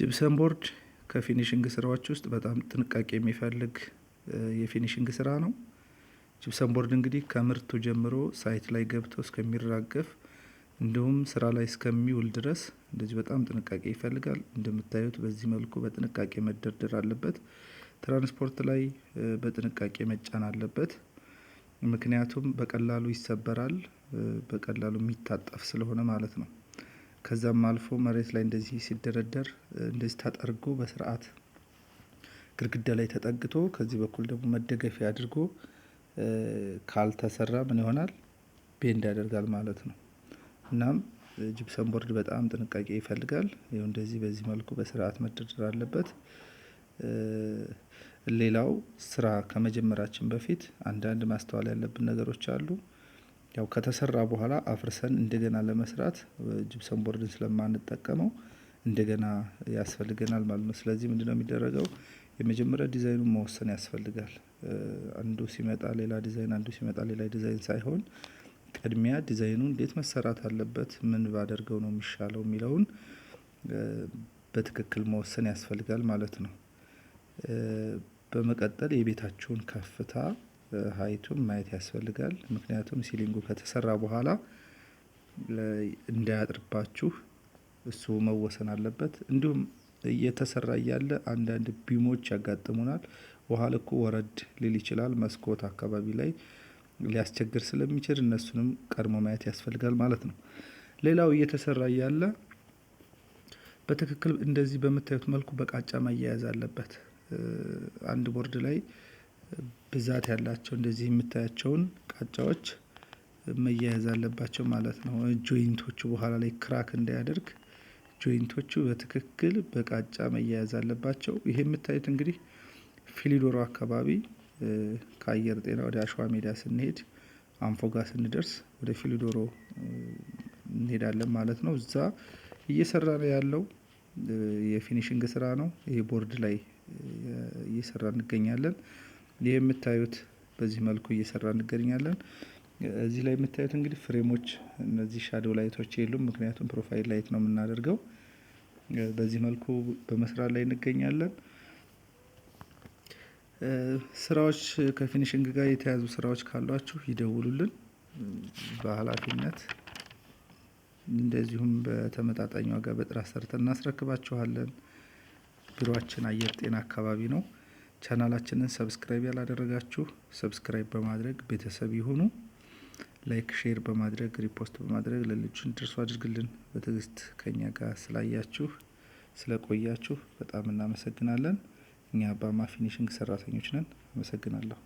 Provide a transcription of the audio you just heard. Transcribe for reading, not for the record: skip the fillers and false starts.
ጅብሰም ቦርድ ከፊኒሽንግ ስራዎች ውስጥ በጣም ጥንቃቄ የሚፈልግ የፊኒሽንግ ስራ ነው። ጅብሰም ቦርድ እንግዲህ ከምርቱ ጀምሮ ሳይት ላይ ገብቶ እስከሚራገፍ እንዲሁም ስራ ላይ እስከሚውል ድረስ እንደዚህ በጣም ጥንቃቄ ይፈልጋል። እንደምታዩት በዚህ መልኩ በጥንቃቄ መደርደር አለበት። ትራንስፖርት ላይ በጥንቃቄ መጫን አለበት። ምክንያቱም በቀላሉ ይሰበራል፣ በቀላሉ የሚታጠፍ ስለሆነ ማለት ነው። ከዛም አልፎ መሬት ላይ እንደዚህ ሲደረደር እንደዚህ ተጠርጎ በስርዓት ግድግዳ ላይ ተጠግቶ ከዚህ በኩል ደግሞ መደገፊያ አድርጎ ካልተሰራ ምን ይሆናል? ቤንድ ያደርጋል ማለት ነው። እናም ጅብሰም ቦርድ በጣም ጥንቃቄ ይፈልጋል። ይኸው እንደዚህ በዚህ መልኩ በስርዓት መደርደር አለበት። ሌላው ስራ ከመጀመራችን በፊት አንዳንድ ማስተዋል ያለብን ነገሮች አሉ። ያው ከተሰራ በኋላ አፍርሰን እንደገና ለመስራት ጅብሰም ቦርድን ስለማንጠቀመው እንደገና ያስፈልገናል ማለት ነው። ስለዚህ ምንድነው የሚደረገው? የመጀመሪያ ዲዛይኑን መወሰን ያስፈልጋል። አንዱ ሲመጣ ሌላ ዲዛይን፣ አንዱ ሲመጣ ሌላ ዲዛይን ሳይሆን ቅድሚያ ዲዛይኑ እንዴት መሰራት አለበት፣ ምን ባደርገው ነው የሚሻለው የሚለውን በትክክል መወሰን ያስፈልጋል ማለት ነው። በመቀጠል የቤታችሁን ከፍታ ሀይቱን ማየት ያስፈልጋል። ምክንያቱም ሲሊንጉ ከተሰራ በኋላ እንዳያጥርባችሁ እሱ መወሰን አለበት። እንዲሁም እየተሰራ እያለ አንዳንድ ቢሞች ያጋጥሙናል። ውሃ ልኩ ወረድ ሊል ይችላል። መስኮት አካባቢ ላይ ሊያስቸግር ስለሚችል እነሱንም ቀድሞ ማየት ያስፈልጋል ማለት ነው። ሌላው እየተሰራ እያለ በትክክል እንደዚህ በምታዩት መልኩ በቃጫ ማያያዝ አለበት። አንድ ቦርድ ላይ ብዛት ያላቸው እንደዚህ የምታያቸውን ቃጫዎች መያያዝ አለባቸው ማለት ነው። ጆይንቶቹ በኋላ ላይ ክራክ እንዳያደርግ ጆይንቶቹ በትክክል በቃጫ መያያዝ አለባቸው። ይሄ የምታዩት እንግዲህ ፊሊዶሮ አካባቢ ከአየር ጤና ወደ አሸዋ ሜዳ ስንሄድ አንፎ ጋር ስንደርስ ወደ ፊሊዶሮ እንሄዳለን ማለት ነው። እዛ እየሰራ ነው ያለው የፊኒሽንግ ስራ ነው። ይሄ ቦርድ ላይ እየሰራ እንገኛለን። ይሄ የምታዩት በዚህ መልኩ እየሰራ እንገኛለን። እዚህ ላይ የምታዩት እንግዲህ ፍሬሞች እነዚህ ሻዶው ላይቶች የሉም፣ ምክንያቱም ፕሮፋይል ላይት ነው የምናደርገው። በዚህ መልኩ በመስራት ላይ እንገኛለን። ስራዎች ከፊኒሽንግ ጋር የተያዙ ስራዎች ካሏችሁ ይደውሉልን። በኃላፊነት እንደዚሁም በተመጣጣኝ ዋጋ በጥራት ሰርተን እናስረክባችኋለን። ቢሮአችን አየር ጤና አካባቢ ነው። ቻናላችንን ሰብስክራይብ ያላደረጋችሁ ሰብስክራይብ በማድረግ ቤተሰብ ይሁኑ። ላይክ፣ ሼር በማድረግ ሪፖስት በማድረግ ለሌሎች እንዲደርሱ አድርግልን። በትዕግስት ከኛ ጋር ስላያችሁ ስለቆያችሁ በጣም እናመሰግናለን። እኛ ባማ ፊኒሽንግ ሰራተኞች ነን። አመሰግናለሁ።